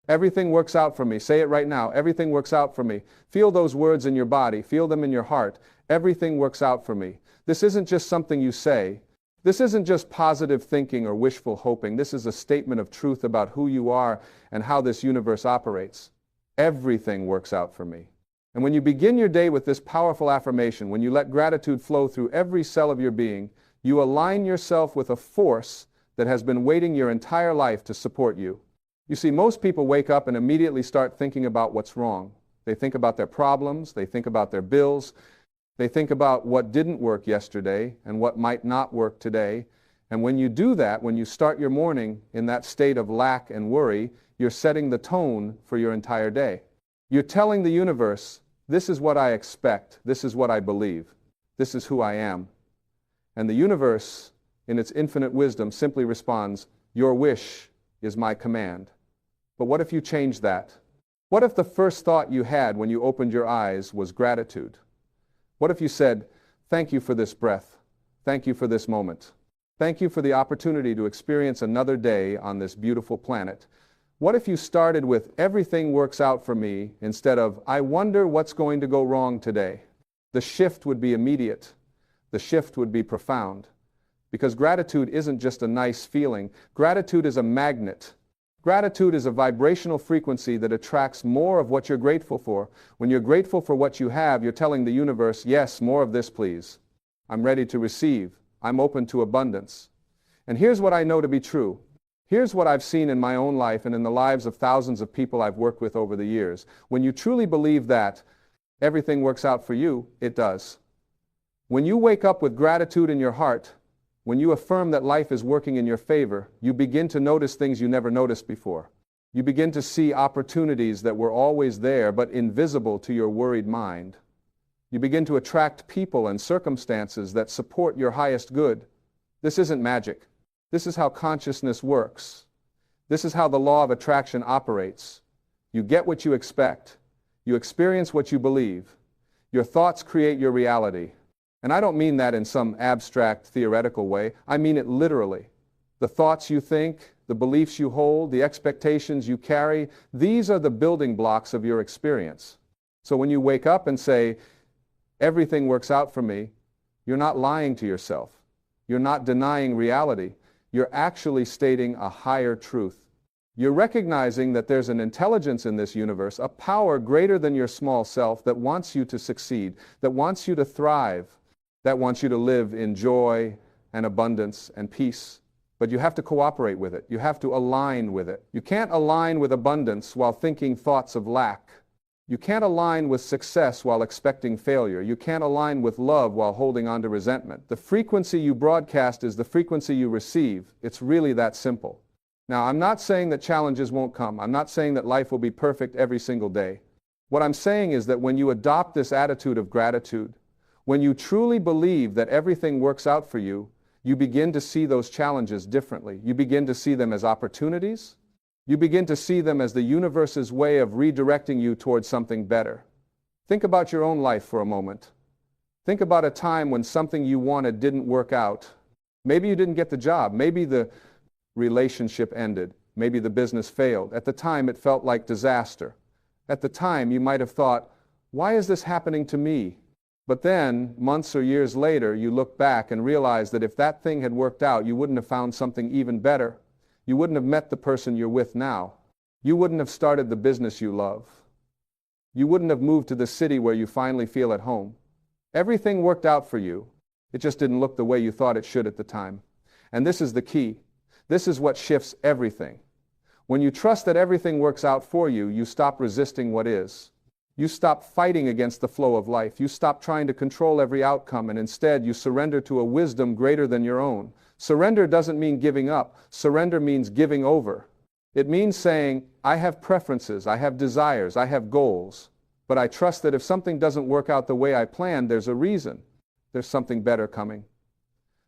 Everything works out for me. Say it right now. Everything works out for me. Feel those words in your body. Feel them in your heart. Everything works out for me. This isn't just something you say. This isn't just positive thinking or wishful hoping. This is a statement of truth about who you are and how this universe operates. Everything works out for me. And when you begin your day with this powerful affirmation, when you let gratitude flow through every cell of your being, you align yourself with a force that has been waiting your entire life to support you. You see, most people wake up and immediately start thinking about what's wrong. They think about their problems, they think about their bills, they think about what didn't work yesterday and what might not work today. And when you do that, when you start your morning in that state of lack and worry, you're setting the tone for your entire day. You're telling the universe, this is what I expect, this is what I believe, this is who I am. And the universe, in its infinite wisdom, simply responds, your wish is my command. But what if you change that? What if the first thought you had when you opened your eyes was gratitude? What if you said, thank you for this breath, thank you for this moment, thank you for the opportunity to experience another day on this beautiful planet? What if you started with, everything works out for me, instead of, I wonder what's going to go wrong today? The shift would be immediate. The shift would be profound. Because gratitude isn't just a nice feeling. Gratitude is a magnet. Gratitude is a vibrational frequency that attracts more of what you're grateful for. When you're grateful for what you have, you're telling the universe, yes, more of this, please. I'm ready to receive. I'm open to abundance. And here's what I know to be true. Here's what I've seen in my own life and in the lives of thousands of people I've worked with over the years. When you truly believe that everything works out for you, it does. When you wake up with gratitude in your heart, when you affirm that life is working in your favor, you begin to notice things you never noticed before. You begin to see opportunities that were always there but invisible to your worried mind. You begin to attract people and circumstances that support your highest good. This isn't magic. This is how consciousness works. This is how the law of attraction operates. You get what you expect. You experience what you believe. Your thoughts create your reality. And I don't mean that in some abstract, theoretical way. I mean it literally. The thoughts you think, the beliefs you hold, the expectations you carry, these are the building blocks of your experience. So when you wake up and say, everything works out for me, you're not lying to yourself. You're not denying reality. You're actually stating a higher truth. You're recognizing that there's an intelligence in this universe, a power greater than your small self that wants you to succeed, that wants you to thrive, that wants you to live in joy and abundance and peace. But you have to cooperate with it. You have to align with it. You can't align with abundance while thinking thoughts of lack. You can't align with success while expecting failure. You can't align with love while holding on to resentment. The frequency you broadcast is the frequency you receive. It's really that simple. Now, I'm not saying that challenges won't come. I'm not saying that life will be perfect every single day. What I'm saying is that when you adopt this attitude of gratitude, when you truly believe that everything works out for you, you begin to see those challenges differently. You begin to see them as opportunities. You begin to see them as the universe's way of redirecting you towards something better. Think about your own life for a moment. Think about a time when something you wanted didn't work out. Maybe you didn't get the job. Maybe the relationship ended. Maybe the business failed. At the time, it felt like disaster. At the time, you might have thought, why is this happening to me? But then, months or years later, you look back and realize that if that thing had worked out, you wouldn't have found something even better. You wouldn't have met the person you're with now. You wouldn't have started the business you love. You wouldn't have moved to the city where you finally feel at home. Everything worked out for you. It just didn't look the way you thought it should at the time. And this is the key. This is what shifts everything. When you trust that everything works out for you, you stop resisting what is. You stop fighting against the flow of life. You stop trying to control every outcome, and instead you surrender to a wisdom greater than your own. Surrender doesn't mean giving up. Surrender means giving over. It means saying, I have preferences, I have desires, I have goals, but I trust that if something doesn't work out the way I planned, there's a reason. There's something better coming.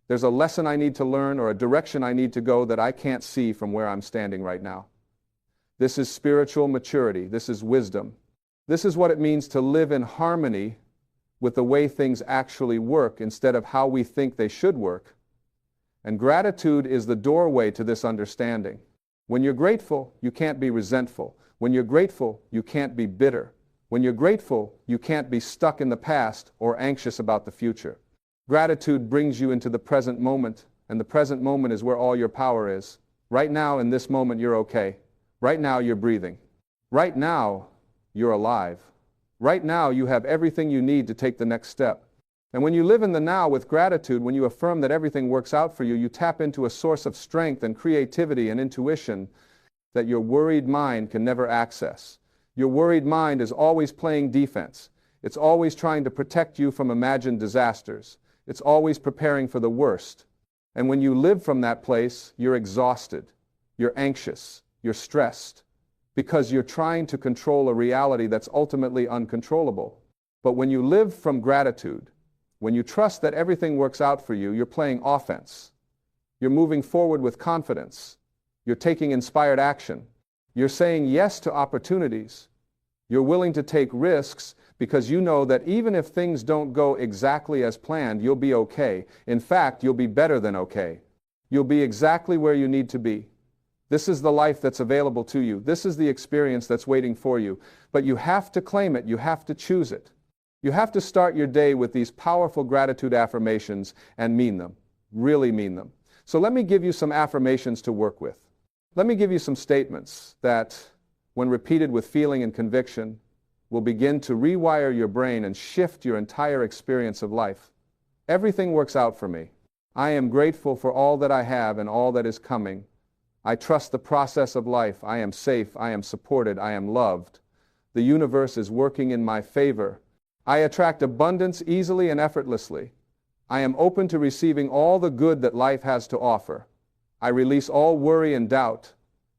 There's a lesson I need to learn or a direction I need to go that I can't see from where I'm standing right now. This is spiritual maturity. This is wisdom. This is what it means to live in harmony with the way things actually work instead of how we think they should work. And gratitude is the doorway to this understanding. When you're grateful, you can't be resentful. When you're grateful, you can't be bitter. When you're grateful, you can't be stuck in the past or anxious about the future. Gratitude brings you into the present moment, and the present moment is where all your power is. Right now, in this moment, you're okay. Right now, you're breathing. Right now, you're alive. Right now, you have everything you need to take the next step. And when you live in the now with gratitude, when you affirm that everything works out for you, you tap into a source of strength and creativity and intuition that your worried mind can never access. Your worried mind is always playing defense. It's always trying to protect you from imagined disasters. It's always preparing for the worst. And when you live from that place, you're exhausted, you're anxious, you're stressed, because you're trying to control a reality that's ultimately uncontrollable. But when you live from gratitude, when you trust that everything works out for you, you're playing offense. You're moving forward with confidence. You're taking inspired action. You're saying yes to opportunities. You're willing to take risks because you know that even if things don't go exactly as planned, you'll be okay. In fact, you'll be better than okay. You'll be exactly where you need to be. This is the life that's available to you. This is the experience that's waiting for you. But you have to claim it. You have to choose it. You have to start your day with these powerful gratitude affirmations and mean them. Really mean them. So let me give you some affirmations to work with. Let me give you some statements that, when repeated with feeling and conviction, will begin to rewire your brain and shift your entire experience of life. Everything works out for me. I am grateful for all that I have and all that is coming. I trust the process of life. I am safe. I am supported. I am loved. The universe is working in my favor. I attract abundance easily and effortlessly. I am open to receiving all the good that life has to offer. I release all worry and doubt.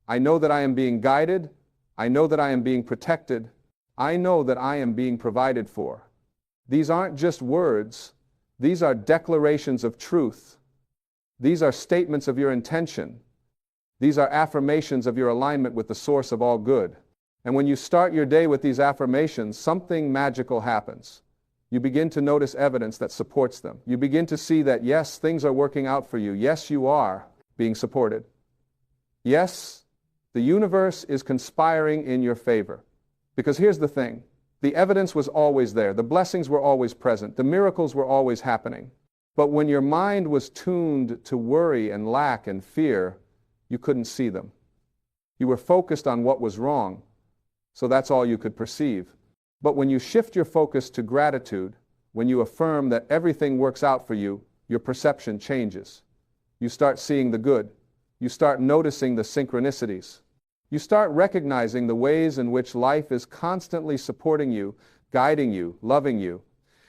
I know that I am being guided. I know that I am being protected. I know that I am being provided for. These aren't just words. These are declarations of truth. These are statements of your intention. These are affirmations of your alignment with the source of all good. And when you start your day with these affirmations, something magical happens. You begin to notice evidence that supports them. You begin to see that, yes, things are working out for you. Yes, you are being supported. Yes, the universe is conspiring in your favor. Because here's the thing. The evidence was always there. The blessings were always present. The miracles were always happening. But when your mind was tuned to worry and lack and fear, you couldn't see them. You were focused on what was wrong. So that's all you could perceive. But when you shift your focus to gratitude, when you affirm that everything works out for you, your perception changes. You start seeing the good. You start noticing the synchronicities. You start recognizing the ways in which life is constantly supporting you, guiding you, loving you.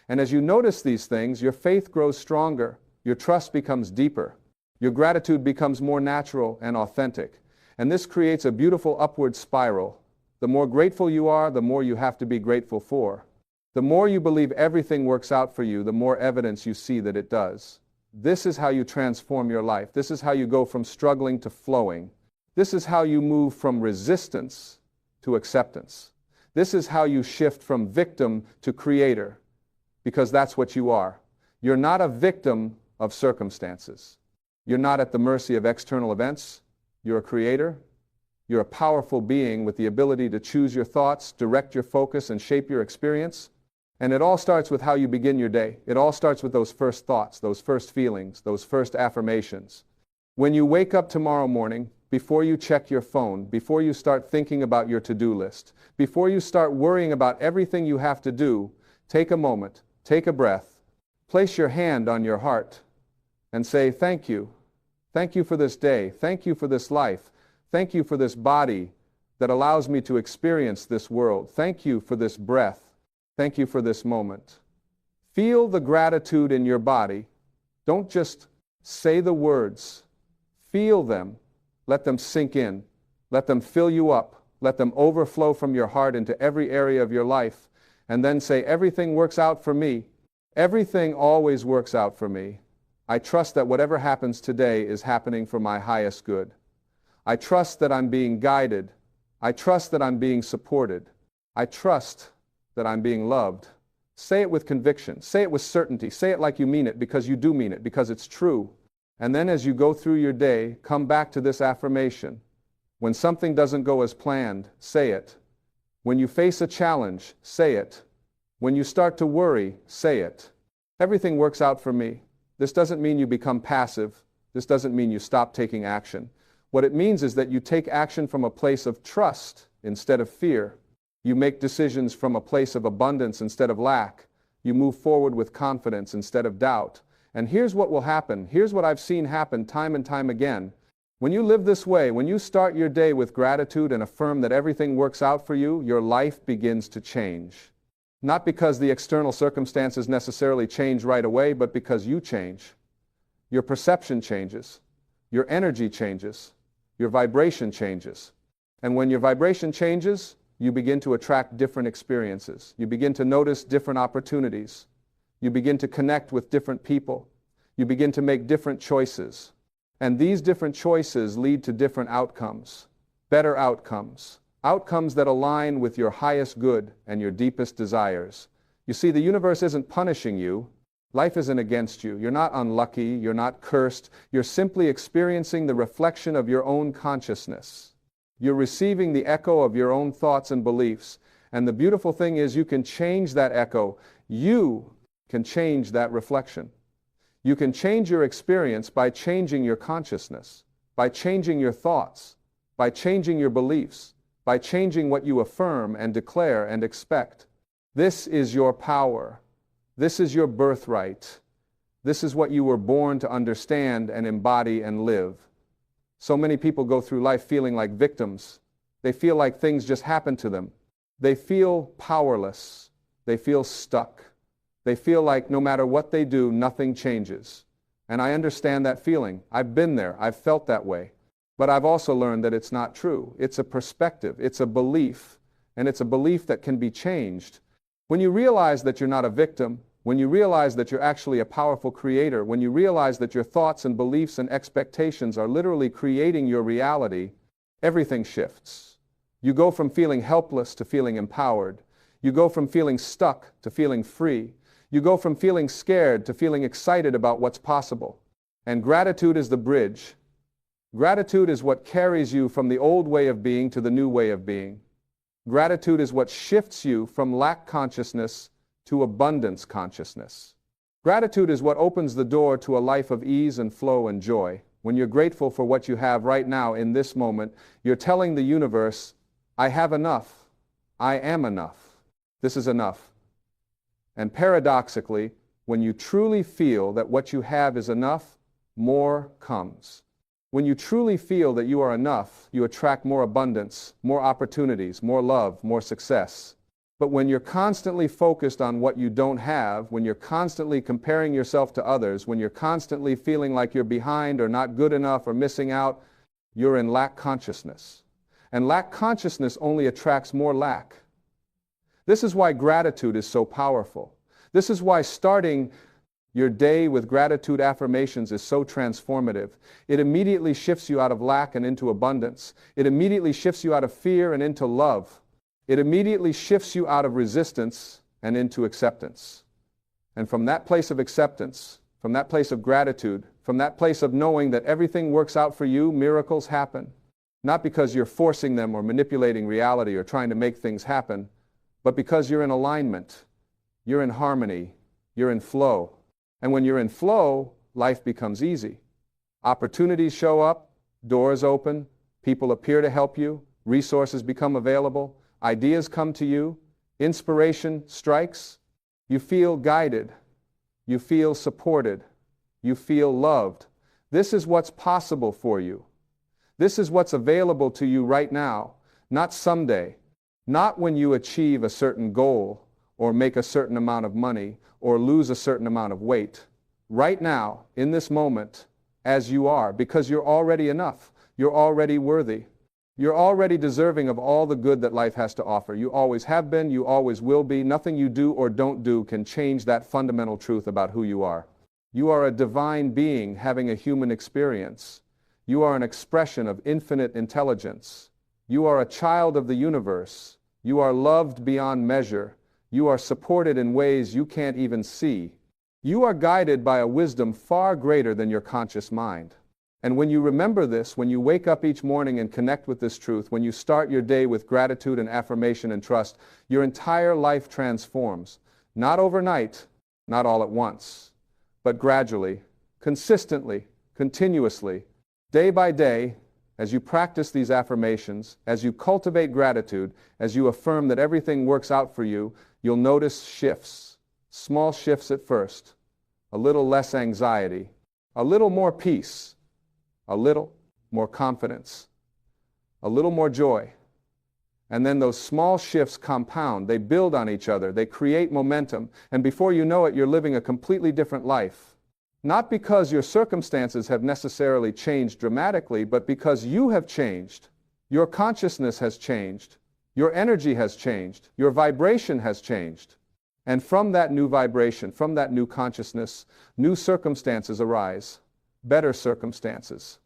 And as you notice these things, your faith grows stronger, your trust becomes deeper, your gratitude becomes more natural and authentic. And this creates a beautiful upward spiral. The more grateful you are, the more you have to be grateful for. The more you believe everything works out for you, the more evidence you see that it does. This is how you transform your life. This is how you go from struggling to flowing. This is how you move from resistance to acceptance. This is how you shift from victim to creator, because that's what you are. You're not a victim of circumstances. You're not at the mercy of external events. You're a creator. You're a powerful being with the ability to choose your thoughts, direct your focus, and shape your experience. And it all starts with how you begin your day. It all starts with those first thoughts, those first feelings, those first affirmations. When you wake up tomorrow morning, before you check your phone, before you start thinking about your to-do list, before you start worrying about everything you have to do, take a moment, take a breath, place your hand on your heart, and say, thank you. Thank you for this day. Thank you for this life. Thank you for this body that allows me to experience this world. Thank you for this breath. Thank you for this moment. Feel the gratitude in your body. Don't just say the words. Feel them. Let them sink in. Let them fill you up. Let them overflow from your heart into every area of your life. And then say, everything works out for me. Everything always works out for me. I trust that whatever happens today is happening for my highest good. I trust that I'm being guided. I trust that I'm being supported. I trust that I'm being loved. Say it with conviction. Say it with certainty. Say it like you mean it, because you do mean it, because it's true. And then as you go through your day, come back to this affirmation. When something doesn't go as planned, say it. When you face a challenge, say it. When you start to worry, say it. Everything works out for me. This doesn't mean you become passive. This doesn't mean you stop taking action. What it means is that you take action from a place of trust instead of fear. You make decisions from a place of abundance instead of lack. You move forward with confidence instead of doubt. And here's what will happen. Here's what I've seen happen time and time again. When you live this way, when you start your day with gratitude and affirm that everything works out for you, your life begins to change. Not because the external circumstances necessarily change right away, but because you change. Your perception changes. Your energy changes. Your vibration changes. And when your vibration changes, you begin to attract different experiences. You begin to notice different opportunities. You begin to connect with different people. You begin to make different choices. And these different choices lead to different outcomes, better outcomes, outcomes that align with your highest good and your deepest desires. You see, the universe isn't punishing you. Life isn't against you. You're not unlucky. You're not cursed. You're simply experiencing the reflection of your own consciousness. You're receiving the echo of your own thoughts and beliefs. And the beautiful thing is you can change that echo. You can change that reflection. You can change your experience by changing your consciousness, by changing your thoughts, by changing your beliefs, by changing what you affirm and declare and expect. This is your power. This is your birthright. This is what you were born to understand and embody and live. So many people go through life feeling like victims. They feel like things just happen to them. They feel powerless. They feel stuck. They feel like no matter what they do, nothing changes. And I understand that feeling. I've been there. I've felt that way. But I've also learned that it's not true. It's a perspective. It's a belief. And it's a belief that can be changed. When you realize that you're not a victim, when you realize that you're actually a powerful creator, when you realize that your thoughts and beliefs and expectations are literally creating your reality, everything shifts. You go from feeling helpless to feeling empowered. You go from feeling stuck to feeling free. You go from feeling scared to feeling excited about what's possible. And gratitude is the bridge. Gratitude is what carries you from the old way of being to the new way of being. Gratitude is what shifts you from lack consciousness to abundance consciousness. Gratitude is what opens the door to a life of ease and flow and joy. When you're grateful for what you have right now in this moment, you're telling the universe, I have enough. I am enough. This is enough. And paradoxically, when you truly feel that what you have is enough, more comes. When you truly feel that you are enough, you attract more abundance, more opportunities, more love, more success. But when you're constantly focused on what you don't have, when you're constantly comparing yourself to others, when you're constantly feeling like you're behind or not good enough or missing out, you're in lack consciousness. And lack consciousness only attracts more lack. This is why gratitude is so powerful. This is why starting your day with gratitude affirmations is so transformative. It immediately shifts you out of lack and into abundance. It immediately shifts you out of fear and into love. It immediately shifts you out of resistance and into acceptance. And from that place of acceptance, from that place of gratitude, from that place of knowing that everything works out for you, miracles happen. Not because you're forcing them or manipulating reality or trying to make things happen, but because you're in alignment, you're in harmony, you're in flow. And when you're in flow, life becomes easy. Opportunities show up, doors open, people appear to help you, resources become available, ideas come to you, inspiration strikes, you feel guided, you feel supported, you feel loved. This is what's possible for you. This is what's available to you right now, not someday, not when you achieve a certain goal or make a certain amount of money or lose a certain amount of weight. Right now, in this moment, as you are, because you're already enough, you're already worthy. You're already deserving of all the good that life has to offer. You always have been, you always will be. Nothing you do or don't do can change that fundamental truth about who you are. You are a divine being having a human experience. You are an expression of infinite intelligence. You are a child of the universe. You are loved beyond measure. You are supported in ways you can't even see. You are guided by a wisdom far greater than your conscious mind. And when you remember this, when you wake up each morning and connect with this truth, when you start your day with gratitude and affirmation and trust, your entire life transforms. Not overnight, not all at once, but gradually, consistently, continuously, day by day, as you practice these affirmations, as you cultivate gratitude, as you affirm that everything works out for you, you'll notice shifts, small shifts at first, a little less anxiety, a little more peace, a little more confidence, a little more joy. And then those small shifts compound, they build on each other, they create momentum, and before you know it, you're living a completely different life. Not because your circumstances have necessarily changed dramatically, but because you have changed. Your consciousness has changed. Your energy has changed. Your vibration has changed. And from that new vibration, from that new consciousness, new circumstances arise. Better circumstances.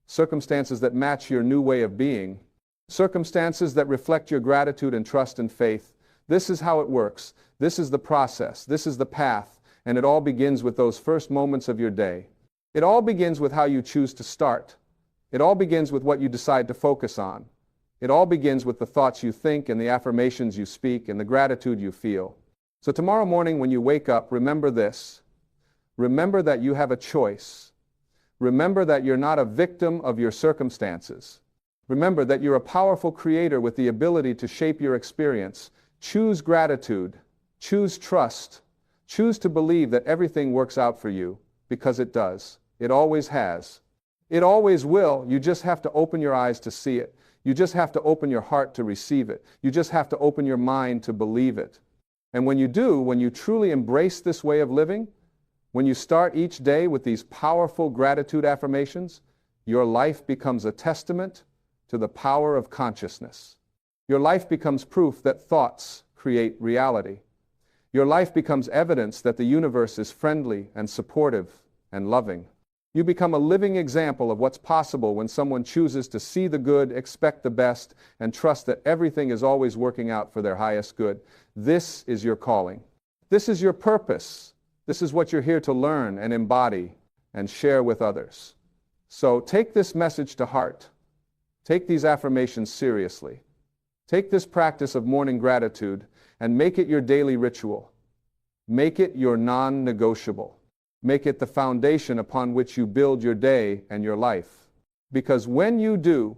Circumstances that match your new way of being. Circumstances that reflect your gratitude and trust and faith. This is how it works. This is the process. This is the path. And it all begins with those first moments of your day. It all begins with how you choose to start. It all begins with what you decide to focus on. It all begins with the thoughts you think and the affirmations you speak and the gratitude you feel. So tomorrow morning when you wake up, remember this. Remember that you have a choice. Remember that you're not a victim of your circumstances. Remember that you're a powerful creator with the ability to shape your experience. Choose gratitude. Choose trust. Choose to believe that everything works out for you, because it does. It always has. It always will. You just have to open your eyes to see it. You just have to open your heart to receive it. You just have to open your mind to believe it. And when you do, when you truly embrace this way of living, when you start each day with these powerful gratitude affirmations, your life becomes a testament to the power of consciousness. Your life becomes proof that thoughts create reality. Your life becomes evidence that the universe is friendly and supportive and loving. You become a living example of what's possible when someone chooses to see the good, expect the best, and trust that everything is always working out for their highest good. This is your calling. This is your purpose. This is what you're here to learn and embody and share with others. So take this message to heart. Take these affirmations seriously. Take this practice of morning gratitude and make it your daily ritual. Make it your non-negotiable. Make it the foundation upon which you build your day and your life. Because when you do,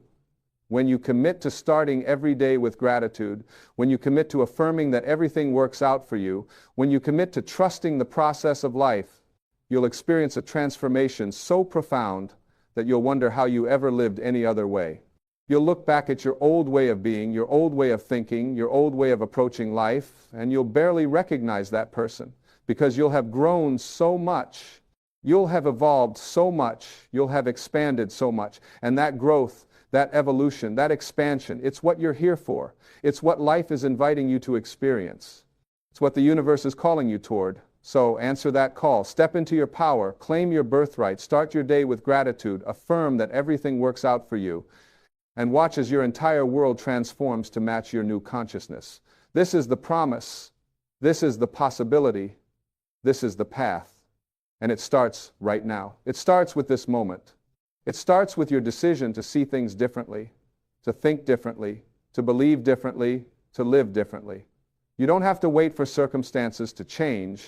when you commit to starting every day with gratitude, when you commit to affirming that everything works out for you, when you commit to trusting the process of life, you'll experience a transformation so profound that you'll wonder how you ever lived any other way. You'll look back at your old way of being, your old way of thinking, your old way of approaching life, and you'll barely recognize that person because you'll have grown so much. You'll have evolved so much. You'll have expanded so much. And that growth, that evolution, that expansion, it's what you're here for. It's what life is inviting you to experience. It's what the universe is calling you toward. So answer that call. Step into your power. Claim your birthright. Start your day with gratitude. Affirm that everything works out for you. And watch as your entire world transforms to match your new consciousness. This is the promise. This is the possibility. This is the path. And it starts right now. It starts with this moment. It starts with your decision to see things differently, to think differently, to believe differently, to live differently. You don't have to wait for circumstances to change.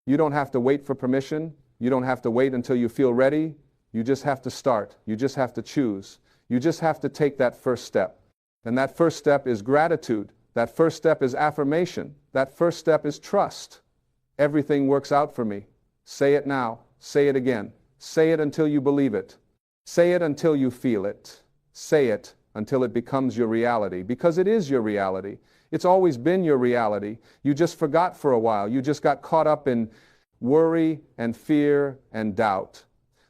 You don't have to wait for permission. You don't have to wait until you feel ready. You just have to start. You just have to choose. You just have to take that first step. And that first step is gratitude. That first step is affirmation. That first step is trust. Everything works out for me. Say it now. Say it again. Say it until you believe it. Say it until you feel it. Say it until it becomes your reality, because it is your reality. It's always been your reality. You just forgot for a while. You just got caught up in worry and fear and doubt.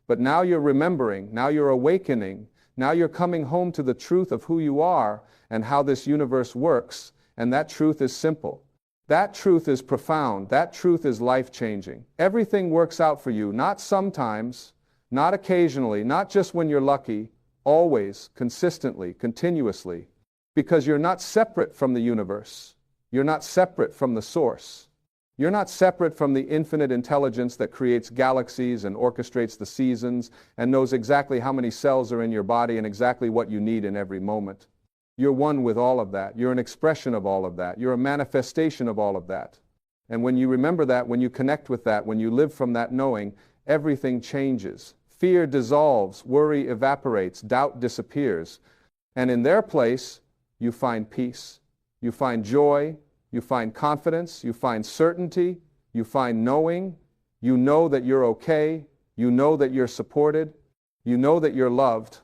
But now you're remembering. Now you're awakening. Now you're coming home to the truth of who you are and how this universe works, and that truth is simple. That truth is profound. That truth is life-changing. Everything works out for you, not sometimes, not occasionally, not just when you're lucky, always, consistently, continuously, because you're not separate from the universe. You're not separate from the source. You're not separate from the infinite intelligence that creates galaxies and orchestrates the seasons and knows exactly how many cells are in your body and exactly what you need in every moment. You're one with all of that. You're an expression of all of that. You're a manifestation of all of that. And when you remember that, when you connect with that, when you live from that knowing, everything changes. Fear dissolves, worry evaporates, doubt disappears. And in their place, you find peace. You find joy. You find confidence. You find certainty. You find knowing. You know that you're okay. You know that you're supported. You know that you're loved.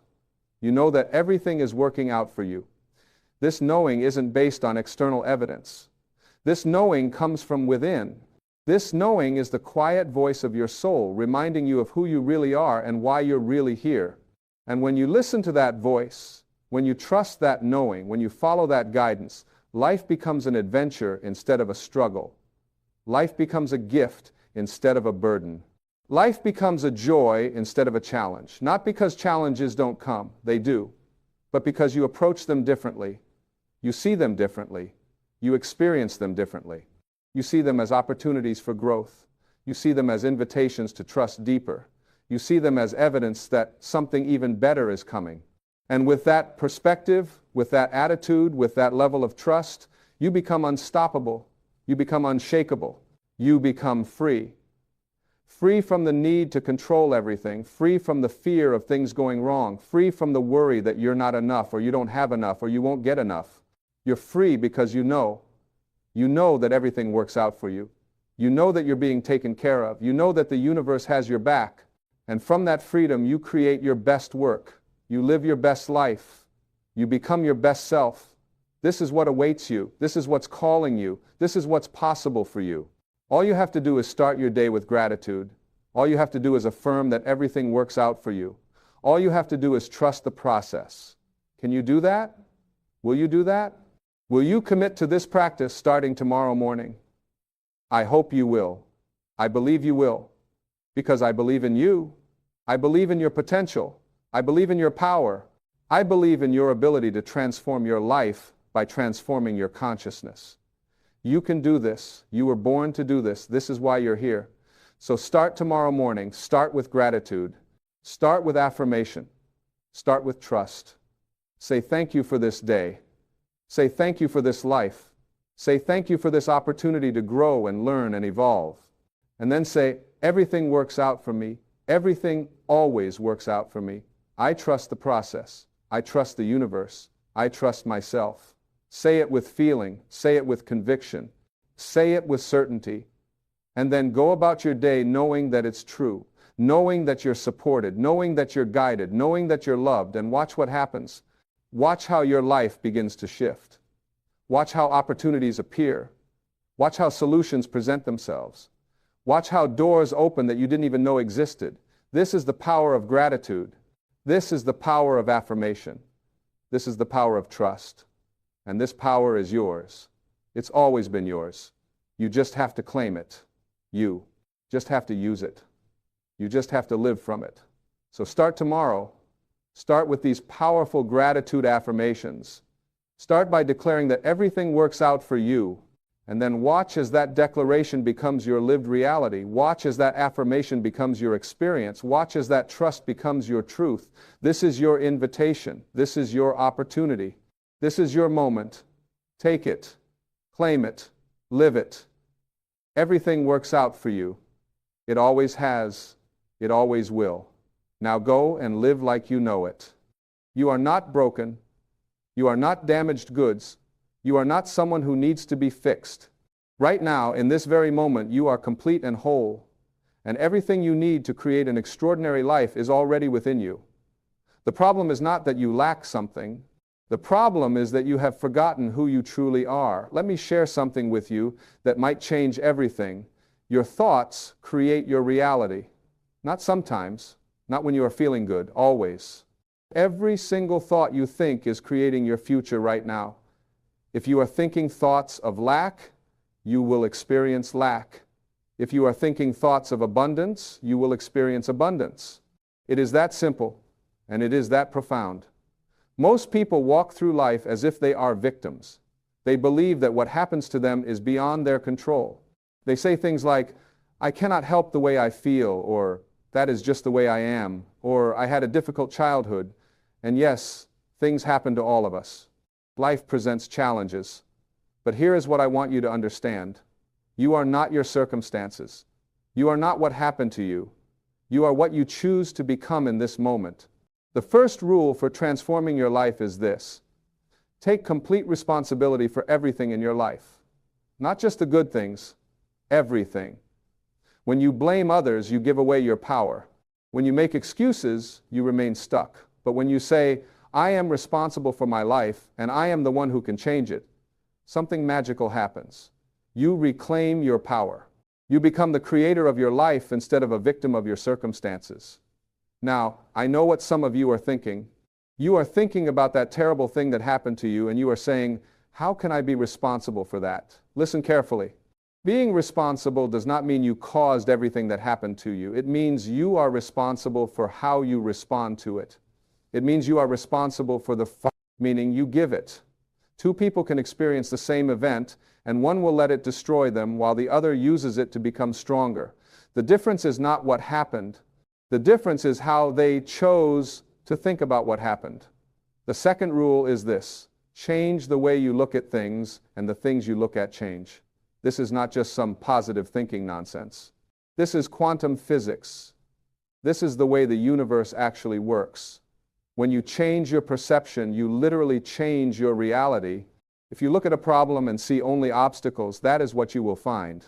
You know that everything is working out for you. This knowing isn't based on external evidence. This knowing comes from within. This knowing is the quiet voice of your soul, reminding you of who you really are and why you're really here. And when you listen to that voice, when you trust that knowing, when you follow that guidance, life becomes an adventure instead of a struggle. Life becomes a gift instead of a burden. Life becomes a joy instead of a challenge. Not because challenges don't come, they do, but because you approach them differently. You see them differently. You experience them differently. You see them as opportunities for growth. You see them as invitations to trust deeper. You see them as evidence that something even better is coming. And with that perspective, with that attitude, with that level of trust, you become unstoppable. You become unshakable. You become free. Free from the need to control everything, free from the fear of things going wrong, free from the worry that you're not enough or you don't have enough or you won't get enough. You're free because you know that everything works out for you. You know that you're being taken care of. You know that the universe has your back. And from that freedom, you create your best work. You live your best life. You become your best self. This is what awaits you. This is what's calling you. This is what's possible for you. All you have to do is start your day with gratitude. All you have to do is affirm that everything works out for you. All you have to do is trust the process. Can you do that? Will you do that? Will you commit to this practice starting tomorrow morning? I hope you will. I believe you will. Because I believe in you. I believe in your potential. I believe in your power. I believe in your ability to transform your life by transforming your consciousness. You can do this. You were born to do this. This is why you're here. So start tomorrow morning. Start with gratitude. Start with affirmation. Start with trust. Say thank you for this day. Say thank you for this life. Say thank you for this opportunity to grow and learn and evolve. And then say, everything works out for me. Everything always works out for me. I trust the process. I trust the universe. I trust myself. Say it with feeling. Say it with conviction. Say it with certainty. And then go about your day knowing that it's true, knowing that you're supported, knowing that you're guided, knowing that you're loved, and watch what happens. Watch how your life begins to shift. Watch how opportunities appear. Watch how solutions present themselves. Watch how doors open that you didn't even know existed. This is the power of gratitude. This is the power of affirmation. This is the power of trust. And this power is yours. It's always been yours. You just have to claim it. You just have to use it. You just have to live from it. So start tomorrow. Start with these powerful gratitude affirmations. Start by declaring that everything works out for you, and then watch as that declaration becomes your lived reality. Watch as that affirmation becomes your experience. Watch as that trust becomes your truth. This is your invitation. This is your opportunity. This is your moment. Take it. Claim it. Live it. Everything works out for you. It always has. It always will. Now go and live like you know it. You are not broken. You are not damaged goods. You are not someone who needs to be fixed. Right now, in this very moment, you are complete and whole. And everything you need to create an extraordinary life is already within you. The problem is not that you lack something. The problem is that you have forgotten who you truly are. Let me share something with you that might change everything. Your thoughts create your reality. Not sometimes. Not when you are feeling good, always. Every single thought you think is creating your future right now. If you are thinking thoughts of lack, you will experience lack. If you are thinking thoughts of abundance, you will experience abundance. It is that simple, and it is that profound. Most people walk through life as if they are victims. They believe that what happens to them is beyond their control. They say things like, I cannot help the way I feel, or that is just the way I am, or I had a difficult childhood. And yes, things happen to all of us. Life presents challenges. But here is what I want you to understand. You are not your circumstances. You are not what happened to you. You are what you choose to become in this moment. The first rule for transforming your life is this. Take complete responsibility for everything in your life. Not just the good things, everything. When you blame others, you give away your power. When you make excuses, you remain stuck. But when you say, I am responsible for my life, and I am the one who can change it, something magical happens. You reclaim your power. You become the creator of your life instead of a victim of your circumstances. Now, I know what some of you are thinking. You are thinking about that terrible thing that happened to you, and you are saying, how can I be responsible for that? Listen carefully. Being responsible does not mean you caused everything that happened to you. It means you are responsible for how you respond to it. It means you are responsible for the meaning you give it. Two people can experience the same event, and one will let it destroy them while the other uses it to become stronger. The difference is not what happened. The difference is how they chose to think about what happened. The second rule is this: change the way you look at things, and the things you look at change. This is not just some positive thinking nonsense. This is quantum physics. This is the way the universe actually works. When you change your perception, you literally change your reality. If you look at a problem and see only obstacles, that is what you will find.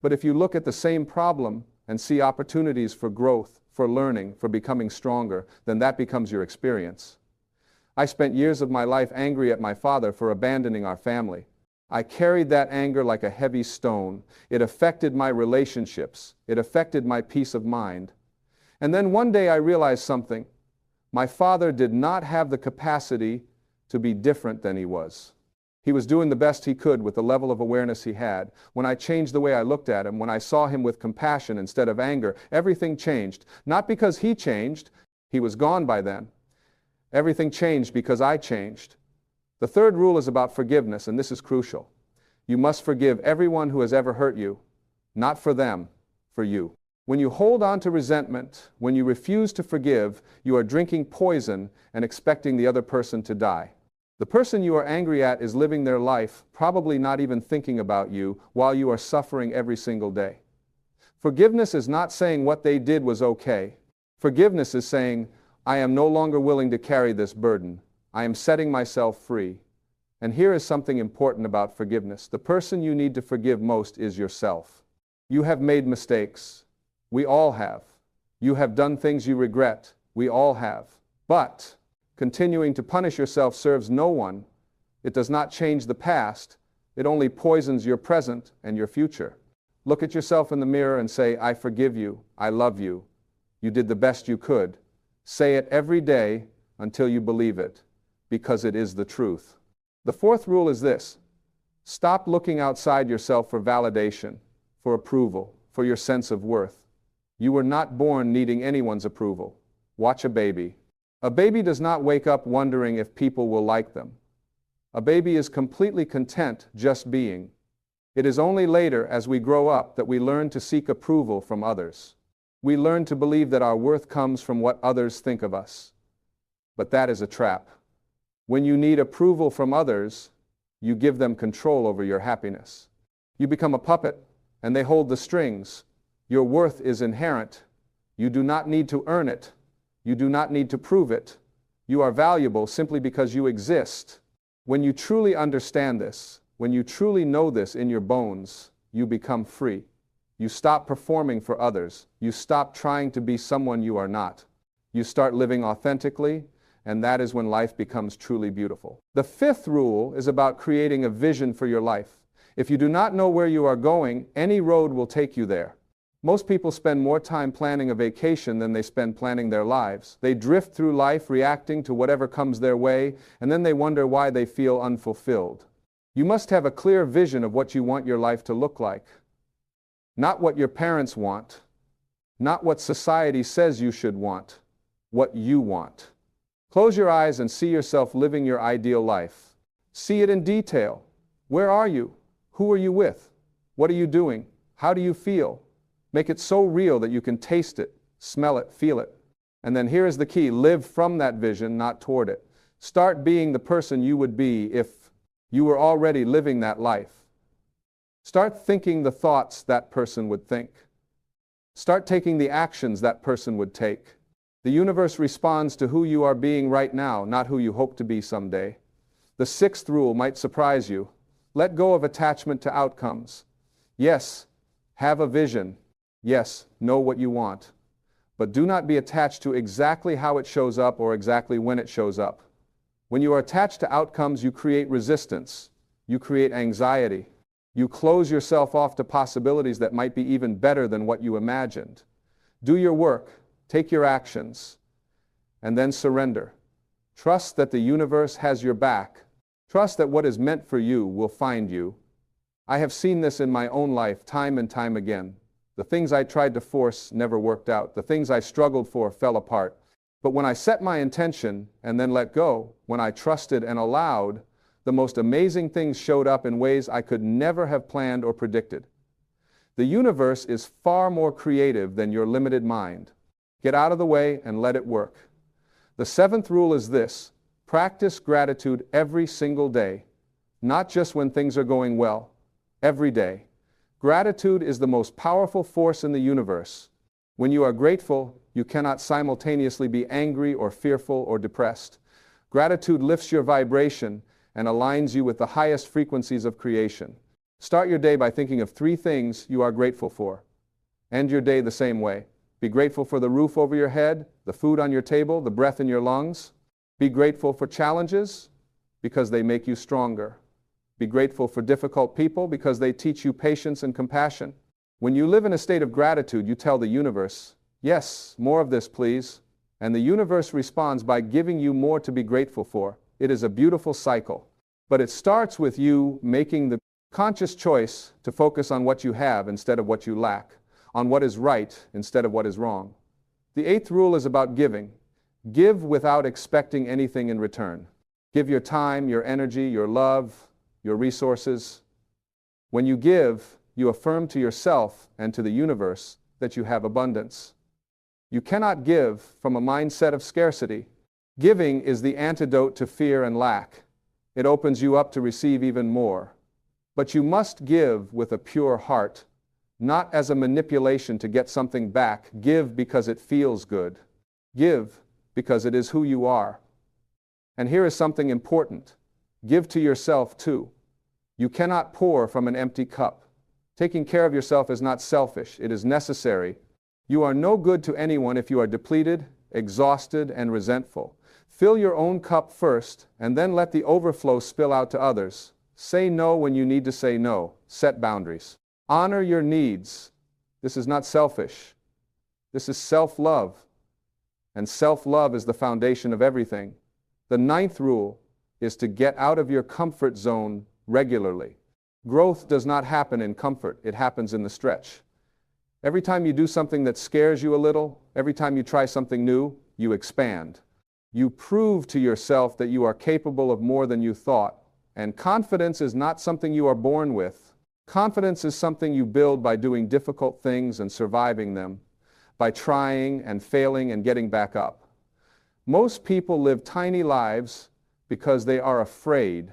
But if you look at the same problem and see opportunities for growth, for learning, for becoming stronger, then that becomes your experience. I spent years of my life angry at my father for abandoning our family. I carried that anger like a heavy stone. It affected my relationships. It affected my peace of mind. And then one day I realized something. My father did not have the capacity to be different than he was. He was doing the best he could with the level of awareness he had. When I changed the way I looked at him, when I saw him with compassion instead of anger, everything changed. Not because he changed. He was gone by then. Everything changed because I changed. The third rule is about forgiveness, and this is crucial. You must forgive everyone who has ever hurt you, not for them, for you. When you hold on to resentment, when you refuse to forgive, you are drinking poison and expecting the other person to die. The person you are angry at is living their life, probably not even thinking about you, while you are suffering every single day. Forgiveness is not saying what they did was okay. Forgiveness is saying, I am no longer willing to carry this burden. I am setting myself free. And here is something important about forgiveness. The person you need to forgive most is yourself. You have made mistakes. We all have. You have done things you regret. We all have. But continuing to punish yourself serves no one. It does not change the past. It only poisons your present and your future. Look at yourself in the mirror and say, I forgive you. I love you. You did the best you could. Say it every day until you believe it, because it is the truth. The fourth rule is this: stop looking outside yourself for validation, for approval, for your sense of worth. You were not born needing anyone's approval. Watch a baby. A baby does not wake up wondering if people will like them. A baby is completely content just being. It is only later, as we grow up, that we learn to seek approval from others. We learn to believe that our worth comes from what others think of us. But that is a trap. When you need approval from others, you give them control over your happiness. You become a puppet, and they hold the strings. Your worth is inherent. You do not need to earn it. You do not need to prove it. You are valuable simply because you exist. When you truly understand this, when you truly know this in your bones, you become free. You stop performing for others. You stop trying to be someone you are not. You start living authentically, and that is when life becomes truly beautiful. The fifth rule is about creating a vision for your life. If you do not know where you are going, any road will take you there. Most people spend more time planning a vacation than they spend planning their lives. They drift through life reacting to whatever comes their way, and then they wonder why they feel unfulfilled. You must have a clear vision of what you want your life to look like. Not what your parents want, not what society says you should want, what you want. Close your eyes and see yourself living your ideal life. See it in detail. Where are you? Who are you with? What are you doing? How do you feel? Make it so real that you can taste it, smell it, feel it. And then here is the key: live from that vision, not toward it. Start being the person you would be if you were already living that life. Start thinking the thoughts that person would think. Start taking the actions that person would take. The universe responds to who you are being right now, not who you hope to be someday. The sixth rule might surprise you. Let go of attachment to outcomes. Yes, have a vision. Yes, know what you want. But do not be attached to exactly how it shows up or exactly when it shows up. When you are attached to outcomes, you create resistance. You create anxiety. You close yourself off to possibilities that might be even better than what you imagined. Do your work, take your actions, and then surrender. Trust that the universe has your back. Trust that what is meant for you will find you. I have seen this in my own life time and time again. The things I tried to force never worked out. The things I struggled for fell apart. But when I set my intention and then let go, when I trusted and allowed, the most amazing things showed up in ways I could never have planned or predicted. The universe is far more creative than your limited mind. Get out of the way and let it work. The seventh rule is this: practice gratitude every single day, not just when things are going well, every day. Gratitude is the most powerful force in the universe. When you are grateful, you cannot simultaneously be angry or fearful or depressed. Gratitude lifts your vibration and aligns you with the highest frequencies of creation. Start your day by thinking of 3 things you are grateful for. End your day the same way. Be grateful for the roof over your head, the food on your table, the breath in your lungs. Be grateful for challenges because they make you stronger. Be grateful for difficult people because they teach you patience and compassion. When you live in a state of gratitude, you tell the universe, "Yes, more of this, please." And the universe responds by giving you more to be grateful for. It is a beautiful cycle. But it starts with you making the conscious choice to focus on what you have instead of what you lack, on what is right instead of what is wrong. The 8th rule is about giving. Give without expecting anything in return. Give your time, your energy, your love, your resources. When you give, you affirm to yourself and to the universe that you have abundance. You cannot give from a mindset of scarcity. Giving is the antidote to fear and lack. It opens you up to receive even more. But you must give with a pure heart, not as a manipulation to get something back. Give because it feels good. Give because it is who you are. And here is something important. Give to yourself too. You cannot pour from an empty cup. Taking care of yourself is not selfish. It is necessary. You are no good to anyone if you are depleted, exhausted, and resentful. Fill your own cup first, and then let the overflow spill out to others. Say no when you need to say no. Set boundaries. Honor your needs. This is not selfish. This is self-love. And self-love is the foundation of everything. The 9th rule is to get out of your comfort zone regularly. Growth does not happen in comfort. It happens in the stretch. Every time you do something that scares you a little, every time you try something new, you expand. You prove to yourself that you are capable of more than you thought. And confidence is not something you are born with. Confidence is something you build by doing difficult things and surviving them, by trying and failing and getting back up. Most people live tiny lives because they are afraid.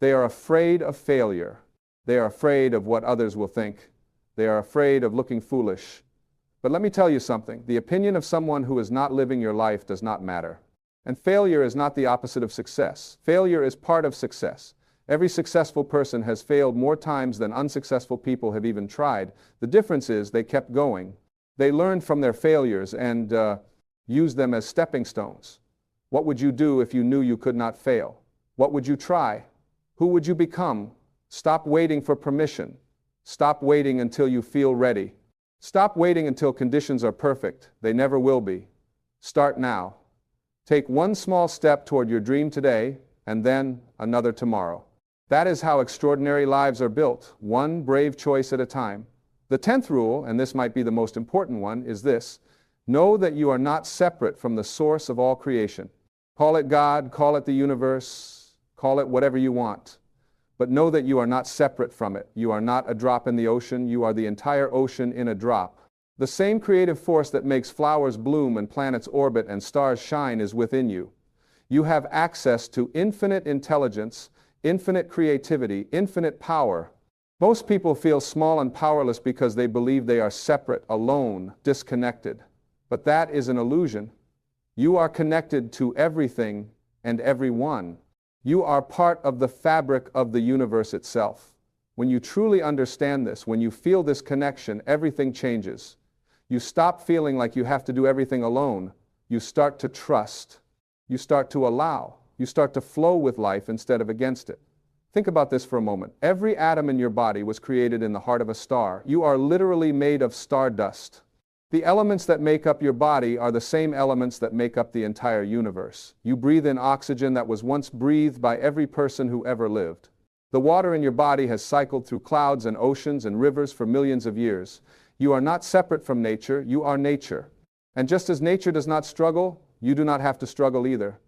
They are afraid of failure. They are afraid of what others will think. They are afraid of looking foolish. But let me tell you something. The opinion of someone who is not living your life does not matter. And failure is not the opposite of success. Failure is part of success. Every successful person has failed more times than unsuccessful people have even tried. The difference is they kept going. They learned from their failures and used them as stepping stones. What would you do if you knew you could not fail? What would you try? Who would you become? Stop waiting for permission. Stop waiting until you feel ready. Stop waiting until conditions are perfect. They never will be. Start now. Take one small step toward your dream today, and then another tomorrow. That is how extraordinary lives are built, one brave choice at a time. The 10th rule, and this might be the most important one, is this: know that you are not separate from the source of all creation. Call it God, call it the universe, call it whatever you want. But know that you are not separate from it. You are not a drop in the ocean. You are the entire ocean in a drop. The same creative force that makes flowers bloom and planets orbit and stars shine is within you. You have access to infinite intelligence, infinite creativity, infinite power. Most people feel small and powerless because they believe they are separate, alone, disconnected. But that is an illusion. You are connected to everything and everyone. You are part of the fabric of the universe itself. When you truly understand this, when you feel this connection, everything changes. You stop feeling like you have to do everything alone. You start to trust. You start to allow. You start to flow with life instead of against it. Think about this for a moment. Every atom in your body was created in the heart of a star. You are literally made of stardust. The elements that make up your body are the same elements that make up the entire universe. You breathe in oxygen that was once breathed by every person who ever lived. The water in your body has cycled through clouds and oceans and rivers for millions of years. You are not separate from nature, you are nature. And just as nature does not struggle, you do not have to struggle either.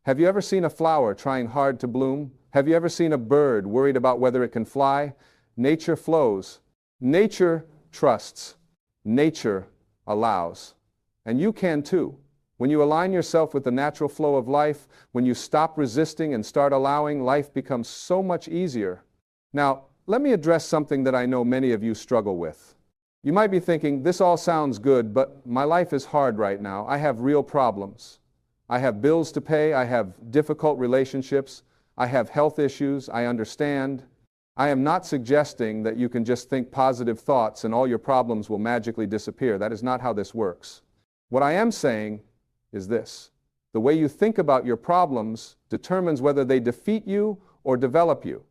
Have you ever seen a flower trying hard to bloom? Have you ever seen a bird worried about whether it can fly? Nature flows. Nature trusts. Nature allows. And you can too. When you align yourself with the natural flow of life, when you stop resisting and start allowing, life becomes so much easier. Now, let me address something that I know many of you struggle with. You might be thinking, this all sounds good, but my life is hard right now. I have real problems. I have bills to pay. I have difficult relationships. I have health issues. I understand. I am not suggesting that you can just think positive thoughts and all your problems will magically disappear. That is not how this works. What I am saying is this. The way you think about your problems determines whether they defeat you or develop you.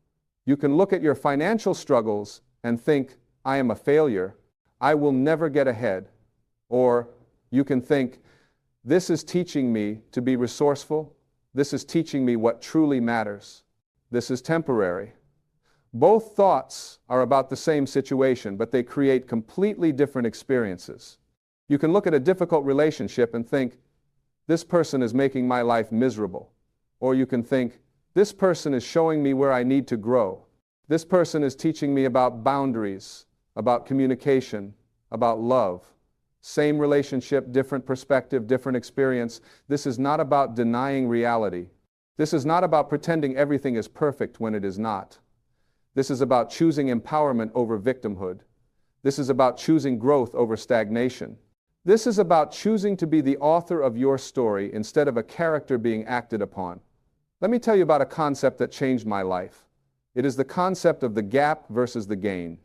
You can look at your financial struggles and think, I am a failure. I will never get ahead. Or you can think, this is teaching me to be resourceful. This is teaching me what truly matters. This is temporary. Both thoughts are about the same situation, but they create completely different experiences. You can look at a difficult relationship and think, this person is making my life miserable. Or you can think, this person is showing me where I need to grow. This person is teaching me about boundaries, about communication, about love. Same relationship, different perspective, different experience. This is not about denying reality. This is not about pretending everything is perfect when it is not. This is about choosing empowerment over victimhood. This is about choosing growth over stagnation. This is about choosing to be the author of your story instead of a character being acted upon. Let me tell you about a concept that changed my life. It is the concept of the gap versus the gain.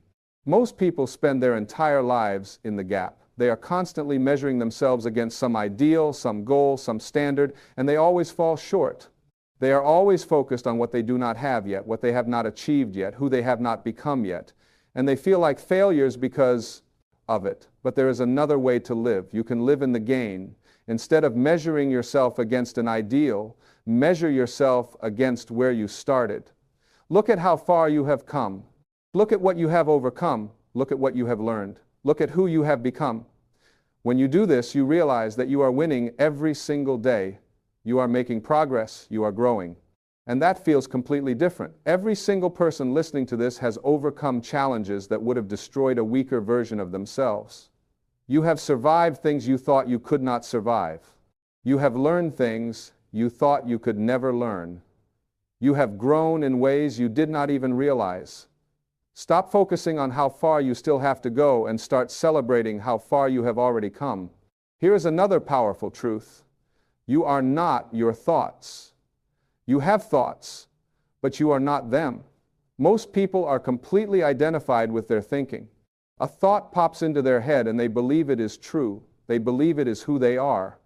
Most people spend their entire lives in the gap. They are constantly measuring themselves against some ideal, some goal, some standard, and they always fall short. They are always focused on what they do not have yet, what they have not achieved yet, who they have not become yet. And they feel like failures because of it. But there is another way to live. You can live in the gain. Instead of measuring yourself against an ideal, measure yourself against where you started. Look at how far you have come. Look at what you have overcome. Look at what you have learned. Look at who you have become. When you do this, you realize that you are winning every single day. You are making progress. You are growing. And that feels completely different. Every single person listening to this has overcome challenges that would have destroyed a weaker version of themselves. You have survived things you thought you could not survive. You have learned things you thought you could never learn. You have grown in ways you did not even realize. Stop focusing on how far you still have to go and start celebrating how far you have already come. Here is another powerful truth. You are not your thoughts. You have thoughts, but you are not them. Most people are completely identified with their thinking. A thought pops into their head and they believe it is true. They believe it is who they are.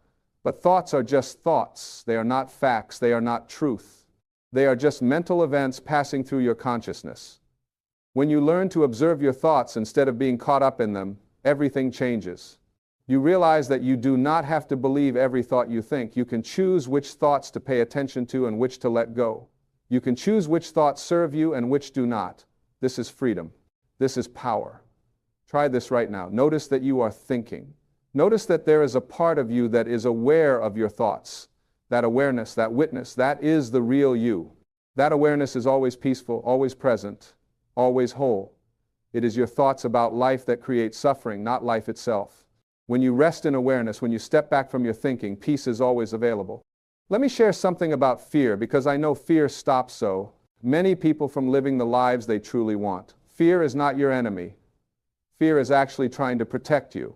But thoughts are just thoughts. They are not facts. They are not truth. They are just mental events passing through your consciousness. When you learn to observe your thoughts instead of being caught up in them, everything changes. You realize that you do not have to believe every thought you think. You can choose which thoughts to pay attention to and which to let go. You can choose which thoughts serve you and which do not. This is freedom. This is power. Try this right now. Notice that you are thinking. Notice that there is a part of you that is aware of your thoughts. That awareness, that witness, that is the real you. That awareness is always peaceful, always present, always whole. It is your thoughts about life that create suffering, not life itself. When you rest in awareness, when you step back from your thinking, peace is always available. Let me share something about fear, because I know fear stops so many people from living the lives they truly want. Fear is not your enemy. Fear is actually trying to protect you.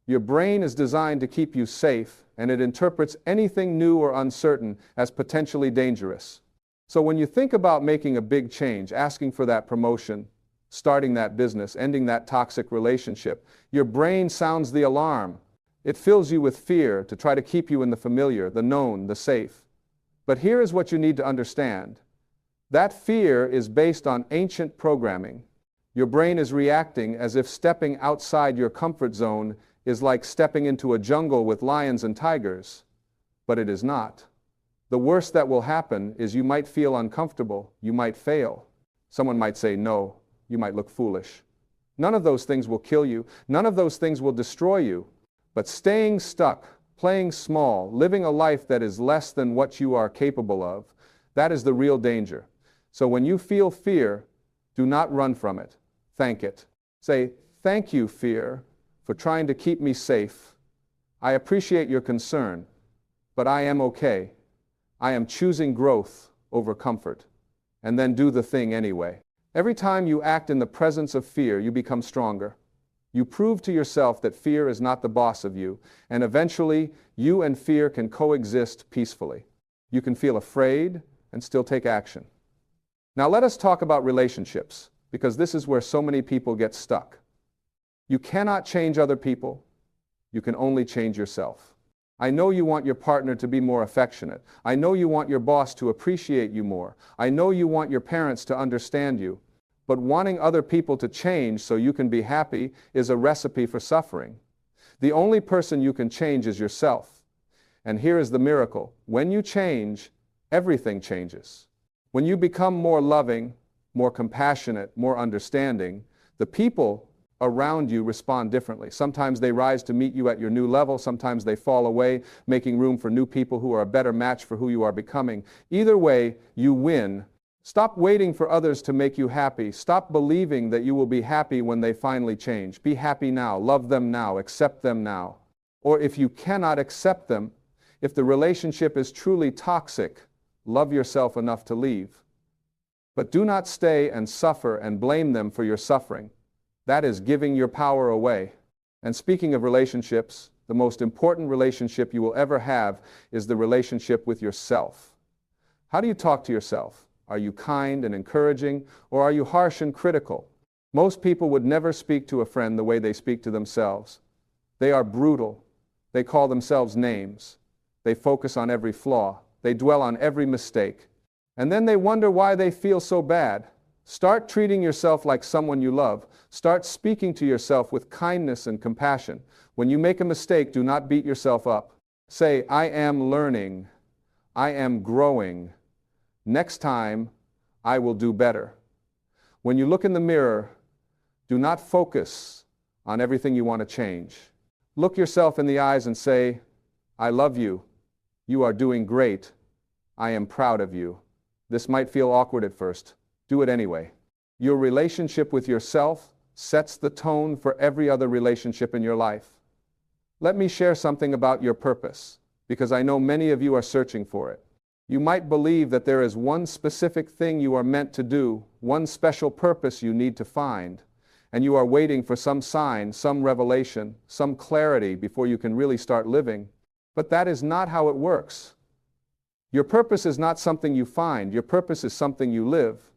Your brain is designed to keep you safe, and it interprets anything new or uncertain as potentially dangerous. So when you think about making a big change, asking for that promotion, starting that business, ending that toxic relationship, your brain sounds the alarm. It fills you with fear to try to keep you in the familiar, the known, the safe. But here is what you need to understand. That fear is based on ancient programming. Your brain is reacting as if stepping outside your comfort zone is like stepping into a jungle with lions and tigers. But it is not. The worst that will happen is you might feel uncomfortable, you might fail. Someone might say no, you might look foolish. None of those things will kill you. None of those things will destroy you. But staying stuck, playing small, living a life that is less than what you are capable of, that is the real danger. So when you feel fear, do not run from it. Thank it. Say, "Thank you, fear, for trying to keep me safe. I appreciate your concern, but I am okay. I am choosing growth over comfort." And then do the thing anyway. Every time you act in the presence of fear, you become stronger. You prove to yourself that fear is not the boss of you, and eventually you and fear can coexist peacefully. You can feel afraid and still take action. Now let us talk about relationships, because this is where so many people get stuck. You cannot change other people. You can only change yourself. I know you want your partner to be more affectionate. I know you want your boss to appreciate you more. I know you want your parents to understand you. But wanting other people to change so you can be happy is a recipe for suffering. The only person you can change is yourself. And here is the miracle. When you change, everything changes. When you become more loving, more compassionate, more understanding, the people around you respond differently. Sometimes they rise to meet you at your new level. Sometimes they fall away, making room for new people who are a better match for who you are becoming. Either way, you win. Stop waiting for others to make you happy. Stop believing that you will be happy when they finally change. Be happy now. Love them now. Accept them now. Or if you cannot accept them, if the relationship is truly toxic, love yourself enough to leave. But do not stay and suffer and blame them for your suffering. That is giving your power away. And speaking of relationships, the most important relationship you will ever have is the relationship with yourself. How do you talk to yourself? Are you kind and encouraging, or are you harsh and critical? Most people would never speak to a friend the way they speak to themselves. They are brutal. They call themselves names. They focus on every flaw. They dwell on every mistake. And then they wonder why they feel so bad. Start treating yourself like someone you love. Start speaking to yourself with kindness and compassion. When you make a mistake, do not beat yourself up. Say, "I am learning. I am growing. Next time, I will do better." When you look in the mirror, do not focus on everything you want to change. Look yourself in the eyes and say, "I love you. You are doing great. I am proud of you." This might feel awkward at first. Do it anyway. Your relationship with yourself sets the tone for every other relationship in your life. Let me share something about your purpose, because I know many of you are searching for it. You might believe that there is one specific thing you are meant to do, one special purpose you need to find, and you are waiting for some sign, some revelation, some clarity before you can really start living. But that is not how it works. Your purpose is not something you find. Your purpose is something you live.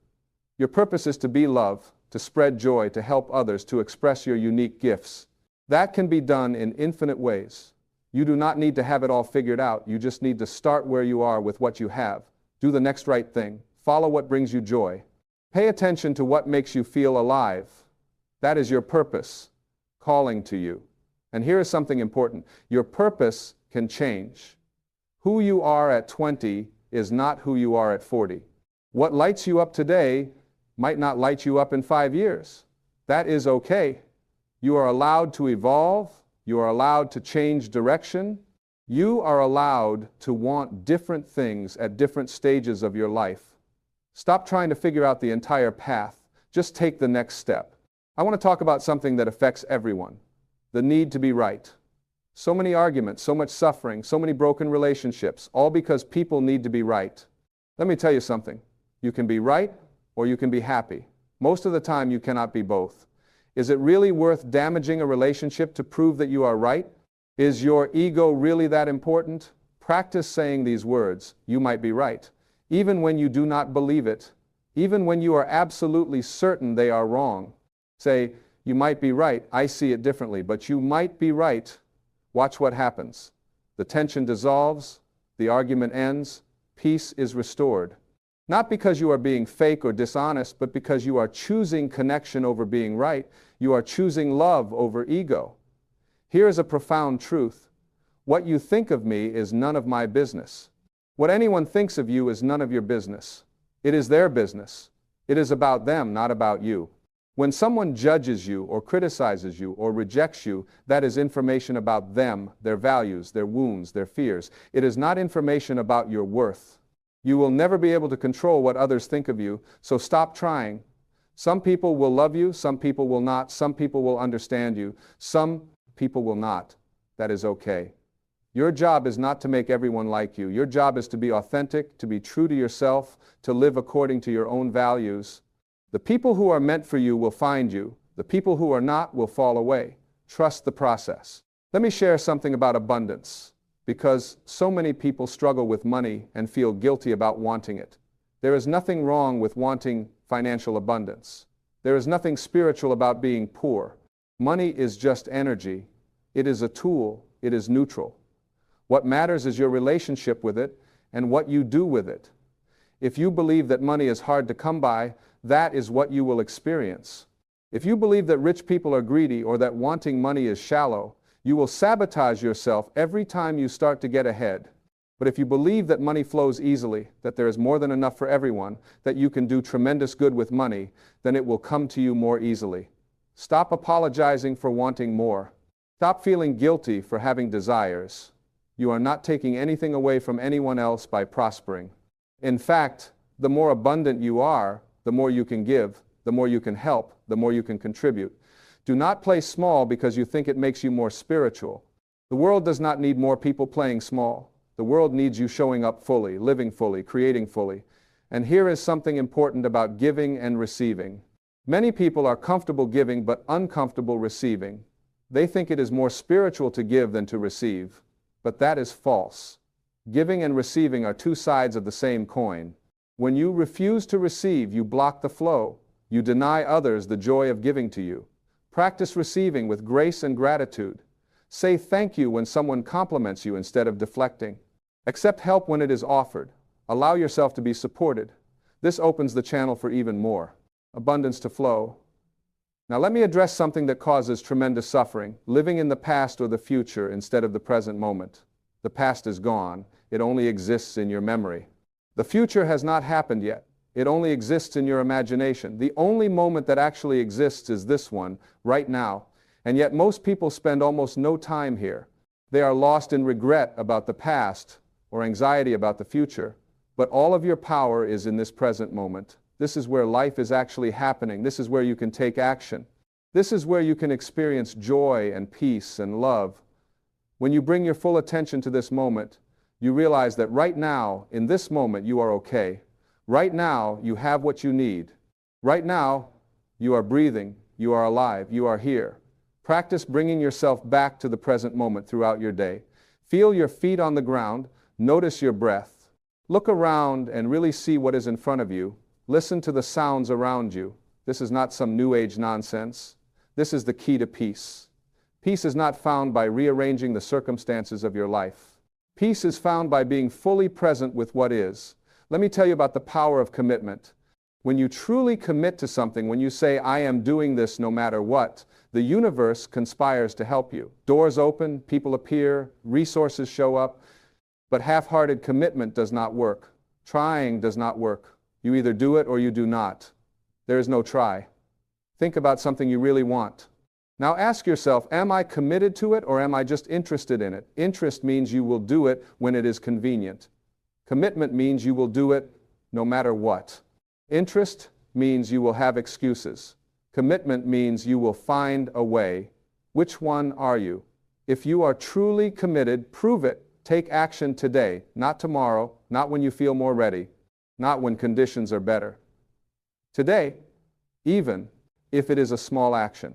Your purpose is to be love, to spread joy, to help others, to express your unique gifts. That can be done in infinite ways. You do not need to have it all figured out. You just need to start where you are with what you have. Do the next right thing. Follow what brings you joy. Pay attention to what makes you feel alive. That is your purpose calling to you. And here is something important. Your purpose can change. Who you are at 20 is not who you are at 40. What lights you up today might not light you up in 5 years. That is okay. You are allowed to evolve. You are allowed to change direction. You are allowed to want different things at different stages of your life. Stop trying to figure out the entire path. Just take the next step. I want to talk about something that affects everyone. The need to be right. So many arguments, so much suffering, so many broken relationships, all because people need to be right. Let me tell you something. You can be right or you can be happy. Most of the time you cannot be both. Is it really worth damaging a relationship to prove that you are right? Is your ego really that important? Practice saying these words, you might be right, even when you do not believe it, even when you are absolutely certain they are wrong. Say, you might be right, I see it differently, but you might be right. Watch what happens. The tension dissolves, the argument ends, peace is restored. Not because you are being fake or dishonest, but because you are choosing connection over being right. You are choosing love over ego. Here is a profound truth. What you think of me is none of my business. What anyone thinks of you is none of your business. It is their business. It is about them, not about you. When someone judges you or criticizes you or rejects you, that is information about them, their values, their wounds, their fears. It is not information about your worth. You will never be able to control what others think of you, so stop trying. Some people will love you, some people will not, some people will understand you, some people will not. That is okay. Your job is not to make everyone like you. Your job is to be authentic, to be true to yourself, to live according to your own values. The people who are meant for you will find you. The people who are not will fall away. Trust the process. Let me share something about abundance, because so many people struggle with money and feel guilty about wanting it. There is nothing wrong with wanting financial abundance. There is nothing spiritual about being poor. Money is just energy. It is a tool. It is neutral. What matters is your relationship with it and what you do with it. If you believe that money is hard to come by, that is what you will experience. If you believe that rich people are greedy or that wanting money is shallow, you will sabotage yourself every time you start to get ahead. But if you believe that money flows easily, that there is more than enough for everyone, that you can do tremendous good with money, then it will come to you more easily. Stop apologizing for wanting more. Stop feeling guilty for having desires. You are not taking anything away from anyone else by prospering. In fact, the more abundant you are, the more you can give, the more you can help, the more you can contribute. Do not play small because you think it makes you more spiritual. The world does not need more people playing small. The world needs you showing up fully, living fully, creating fully. And here is something important about giving and receiving. Many people are comfortable giving but uncomfortable receiving. They think it is more spiritual to give than to receive. But that is false. Giving and receiving are two sides of the same coin. When you refuse to receive, you block the flow. You deny others the joy of giving to you. Practice receiving with grace and gratitude. Say thank you when someone compliments you instead of deflecting. Accept help when it is offered. Allow yourself to be supported. This opens the channel for even more abundance to flow. Now let me address something that causes tremendous suffering, living in the past or the future instead of the present moment. The past is gone. It only exists in your memory. The future has not happened yet. It only exists in your imagination. The only moment that actually exists is this one, right now. And yet most people spend almost no time here. They are lost in regret about the past or anxiety about the future. But all of your power is in this present moment. This is where life is actually happening. This is where you can take action. This is where you can experience joy and peace and love. When you bring your full attention to this moment, you realize that right now, in this moment, you are okay. Right now, you have what you need. Right now, you are breathing, you are alive, you are here. Practice bringing yourself back to the present moment throughout your day. Feel your feet on the ground, notice your breath. Look around and really see what is in front of you. Listen to the sounds around you. This is not some new age nonsense. This is the key to peace. Peace is not found by rearranging the circumstances of your life. Peace is found by being fully present with what is. Let me tell you about the power of commitment. When you truly commit to something, when you say, I am doing this no matter what, the universe conspires to help you. Doors open, people appear, resources show up, but half-hearted commitment does not work. Trying does not work. You either do it or you do not. There is no try. Think about something you really want. Now ask yourself, am I committed to it or am I just interested in it? Interest means you will do it when it is convenient. Commitment means you will do it no matter what. Interest means you will have excuses. Commitment means you will find a way. Which one are you? If you are truly committed, prove it. Take action today, not tomorrow, not when you feel more ready, not when conditions are better. Today, even if it is a small action,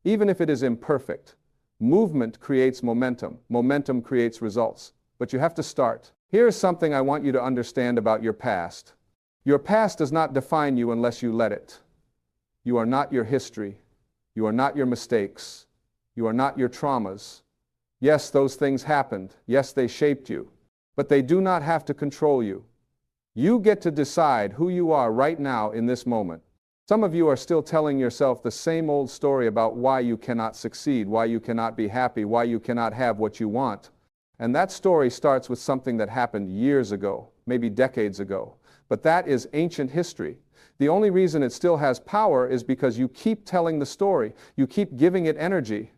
even if it is imperfect, movement creates momentum. Momentum creates results. But you have to start. Here is something I want you to understand about your past. Your past does not define you unless you let it. You are not your history. You are not your mistakes. You are not your traumas. Yes, those things happened. Yes, they shaped you. But they do not have to control you. You get to decide who you are right now in this moment. Some of you are still telling yourself the same old story about why you cannot succeed, why you cannot be happy, why you cannot have what you want. And that story starts with something that happened years ago, maybe decades ago. But that is ancient history. The only reason it still has power is because you keep telling the story. You keep giving it energy.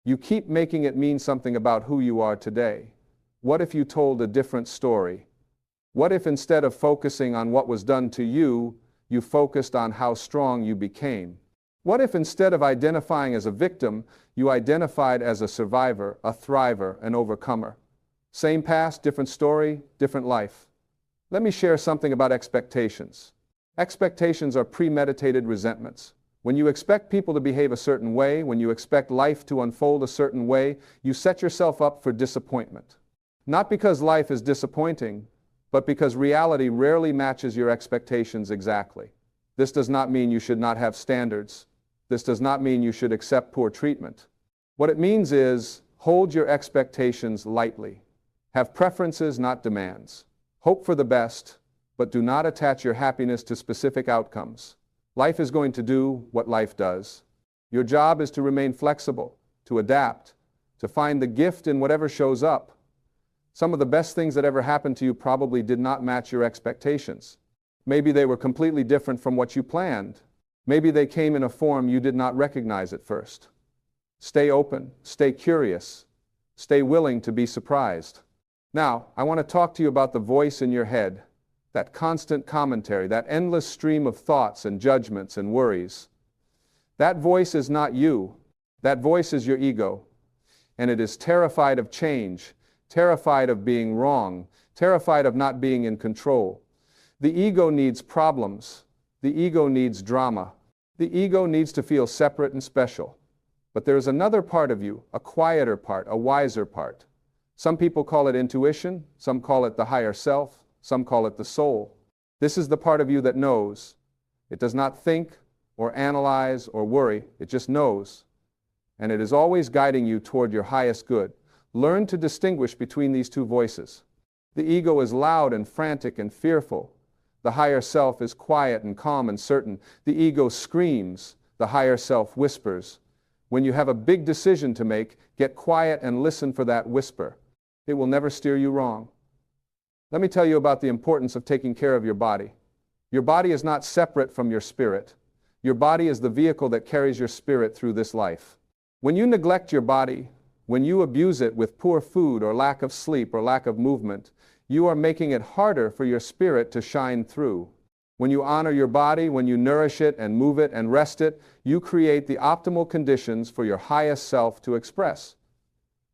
You keep making it mean something about who you are today. What if you told a different story? What if instead of focusing on what was done to you, you focused on how strong you became? What if instead of identifying as a victim, you identified as a survivor, a thriver, an overcomer? Same past, different story, different life. Let me share something about expectations. Expectations are premeditated resentments. When you expect people to behave a certain way, when you expect life to unfold a certain way, you set yourself up for disappointment. Not because life is disappointing, but because reality rarely matches your expectations exactly. This does not mean you should not have standards. This does not mean you should accept poor treatment. What it means is, hold your expectations lightly. Have preferences, not demands. Hope for the best, but do not attach your happiness to specific outcomes. Life is going to do what life does. Your job is to remain flexible, to adapt, to find the gift in whatever shows up. Some of the best things that ever happened to you probably did not match your expectations. Maybe they were completely different from what you planned. Maybe they came in a form you did not recognize at first. Stay open, stay curious, stay willing to be surprised. Now, I want to talk to you about the voice in your head, that constant commentary, that endless stream of thoughts and judgments and worries. That voice is not you. That voice is your ego. And it is terrified of change, terrified of being wrong, terrified of not being in control. The ego needs problems. The ego needs drama. The ego needs to feel separate and special. But there is another part of you, a quieter part, a wiser part. Some people call it intuition, some call it the higher self, some call it the soul. This is the part of you that knows. It does not think or analyze or worry, it just knows. And it is always guiding you toward your highest good. Learn to distinguish between these two voices. The ego is loud and frantic and fearful. The higher self is quiet and calm and certain. The ego screams, the higher self whispers. When you have a big decision to make, get quiet and listen for that whisper. It will never steer you wrong. Let me tell you about the importance of taking care of your body. Your body is not separate from your spirit. Your body is the vehicle that carries your spirit through this life. When you neglect your body, when you abuse it with poor food or lack of sleep or lack of movement, you are making it harder for your spirit to shine through. When you honor your body, when you nourish it and move it and rest it, you create the optimal conditions for your highest self to express.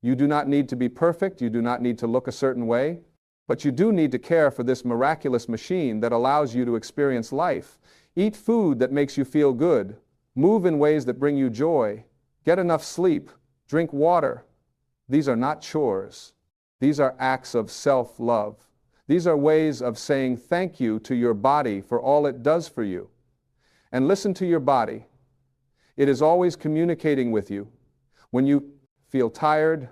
You do not need to be perfect, you do not need to look a certain way, but you do need to care for this miraculous machine that allows you to experience life. Eat food that makes you feel good. Move in ways that bring you joy. Get enough sleep. Drink water. These are not chores. These are acts of self-love. These are ways of saying thank you to your body for all it does for you. And listen to your body. It is always communicating with you. When you feel tired,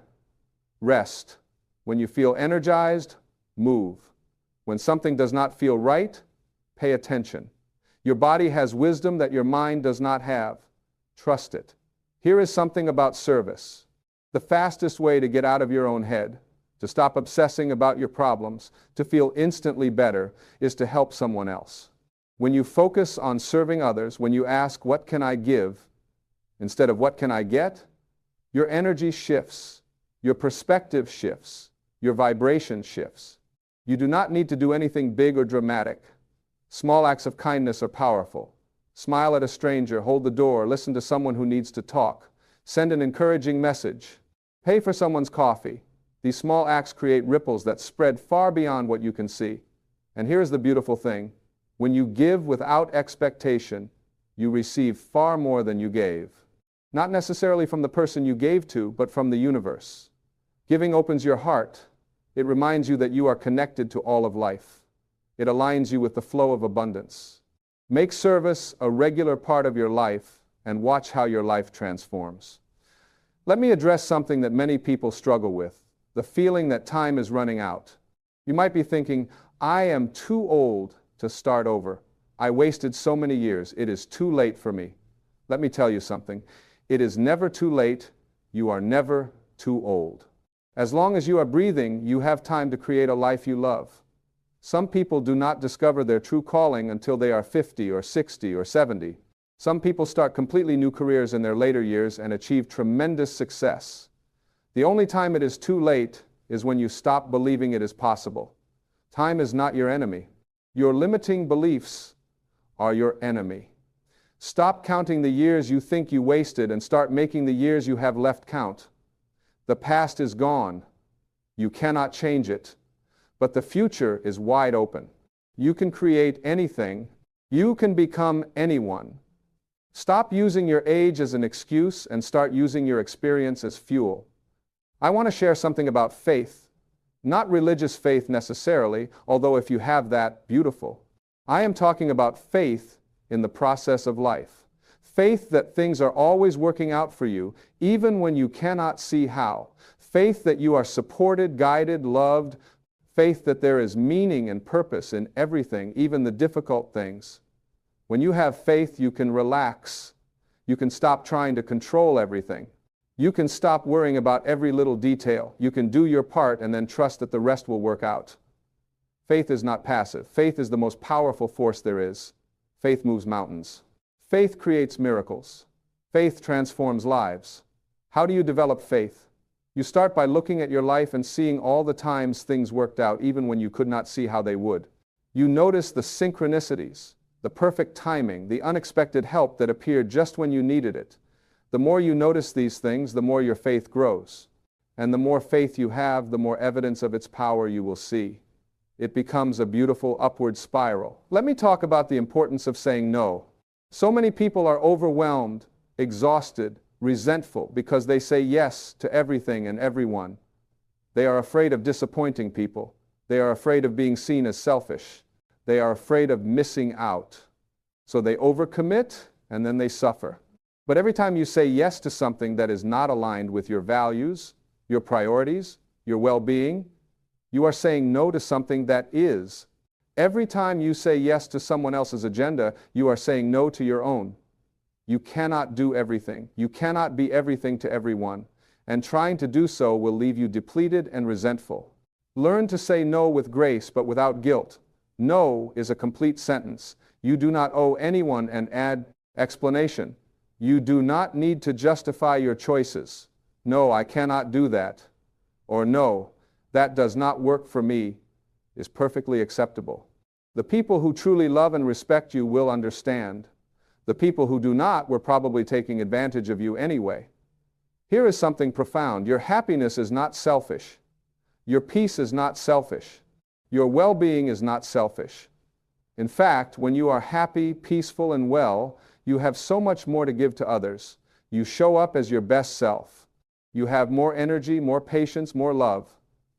rest. When you feel energized, move. When something does not feel right, pay attention. Your body has wisdom that your mind does not have. Trust it. Here is something about service. The fastest way to get out of your own head, to stop obsessing about your problems, to feel instantly better, is to help someone else. When you focus on serving others, when you ask, what can I give, instead of what can I get, your energy shifts, your perspective shifts, your vibration shifts. You do not need to do anything big or dramatic. Small acts of kindness are powerful. Smile at a stranger, hold the door, listen to someone who needs to talk, send an encouraging message, pay for someone's coffee. These small acts create ripples that spread far beyond what you can see. And here's the beautiful thing. When you give without expectation, you receive far more than you gave. Not necessarily from the person you gave to, but from the universe. Giving opens your heart. It reminds you that you are connected to all of life. It aligns you with the flow of abundance. Make service a regular part of your life and watch how your life transforms. Let me address something that many people struggle with, the feeling that time is running out. You might be thinking, I am too old to start over. I wasted so many years. It is too late for me. Let me tell you something. It is never too late. You are never too old. As long as you are breathing, you have time to create a life you love. Some people do not discover their true calling until they are 50 or 60 or 70. Some people start completely new careers in their later years and achieve tremendous success. The only time it is too late is when you stop believing it is possible. Time is not your enemy. Your limiting beliefs are your enemy. Stop counting the years you think you wasted and start making the years you have left count. The past is gone. You cannot change it. But the future is wide open. You can create anything. You can become anyone. Stop using your age as an excuse and start using your experience as fuel. I want to share something about faith. Not religious faith necessarily, although if you have that, beautiful. I am talking about faith in the process of life. Faith that things are always working out for you, even when you cannot see how. Faith that you are supported, guided, loved. Faith that there is meaning and purpose in everything, even the difficult things. When you have faith, you can relax. You can stop trying to control everything. You can stop worrying about every little detail. You can do your part and then trust that the rest will work out. Faith is not passive. Faith is the most powerful force there is. Faith moves mountains. Faith creates miracles. Faith transforms lives. How do you develop faith? You start by looking at your life and seeing all the times things worked out even when you could not see how they would. You notice the synchronicities, the perfect timing, the unexpected help that appeared just when you needed it. The more you notice these things, the more your faith grows. And the more faith you have, the more evidence of its power you will see. It becomes a beautiful upward spiral. Let me talk about the importance of saying no. So many people are overwhelmed, exhausted, resentful because they say yes to everything and everyone. They are afraid of disappointing people. They are afraid of being seen as selfish. They are afraid of missing out. So they overcommit and then they suffer. But every time you say yes to something that is not aligned with your values, your priorities, your well-being, you are saying no to something that is. Every time you say yes to someone else's agenda, you are saying no to your own. You cannot do everything. You cannot be everything to everyone. And trying to do so will leave you depleted and resentful. Learn to say no with grace but without guilt. No is a complete sentence. You do not owe anyone an explanation. You do not need to justify your choices. No, I cannot do that. Or no, that does not work for me is perfectly acceptable. The people who truly love and respect you will understand. The people who do not were probably taking advantage of you anyway. Here is something profound. Your happiness is not selfish. Your peace is not selfish. Your well-being is not selfish. In fact, when you are happy, peaceful, and well, you have so much more to give to others. You show up as your best self. You have more energy, more patience, more love.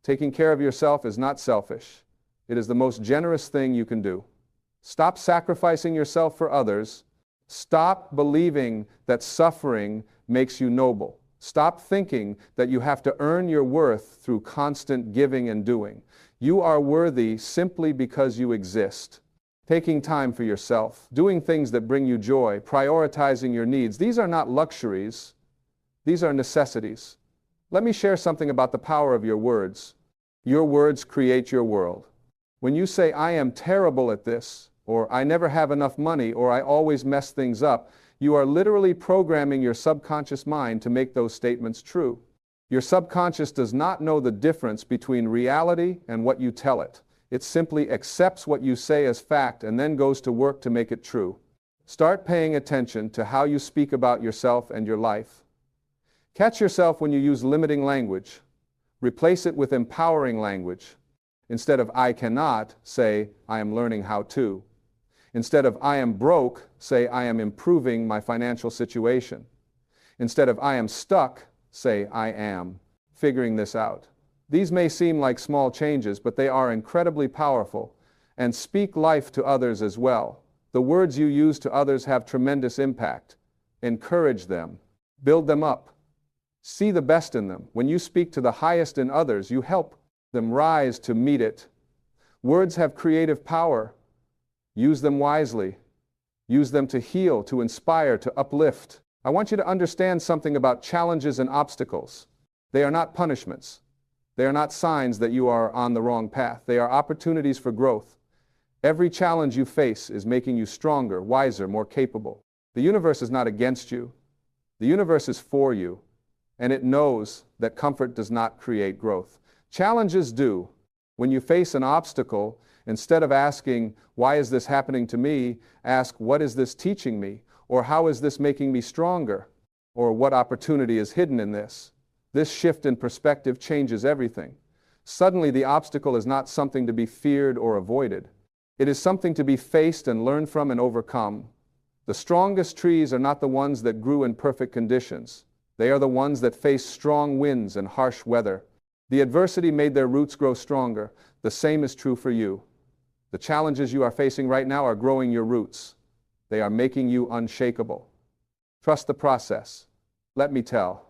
Taking care of yourself is not selfish. It is the most generous thing you can do. Stop sacrificing yourself for others. Stop believing that suffering makes you noble. Stop thinking that you have to earn your worth through constant giving and doing. You are worthy simply because you exist. Taking time for yourself, doing things that bring you joy, prioritizing your needs, these are not luxuries. These are necessities. Let me share something about the power of your words. Your words create your world. When you say, I am terrible at this, or I never have enough money, or I always mess things up, you are literally programming your subconscious mind to make those statements true. Your subconscious does not know the difference between reality and what you tell it. It simply accepts what you say as fact and then goes to work to make it true. Start paying attention to how you speak about yourself and your life. Catch yourself when you use limiting language. Replace it with empowering language. Instead of I cannot, say I am learning how to. Instead of I am broke, say I am improving my financial situation. Instead of I am stuck, say I am figuring this out. These may seem like small changes, but they are incredibly powerful. And speak life to others as well. The words you use to others have tremendous impact. Encourage them. Build them up. See the best in them. When you speak to the highest in others, you help them rise to meet it. Words have creative power. Use them wisely. Use them to heal, to inspire, to uplift. I want you to understand something about challenges and obstacles. They are not punishments. They are not signs that you are on the wrong path. They are opportunities for growth. Every challenge you face is making you stronger, wiser, more capable. The universe is not against you. The universe is for you, and it knows that comfort does not create growth. Challenges do. When you face an obstacle, instead of asking, why is this happening to me, ask, what is this teaching me? Or how is this making me stronger? Or what opportunity is hidden in this? This shift in perspective changes everything. Suddenly, the obstacle is not something to be feared or avoided. It is something to be faced and learned from and overcome. The strongest trees are not the ones that grew in perfect conditions. They are the ones that face strong winds and harsh weather. The adversity made their roots grow stronger. The same is true for you. The challenges you are facing right now are growing your roots. They are making you unshakable. Trust the process. Let me tell.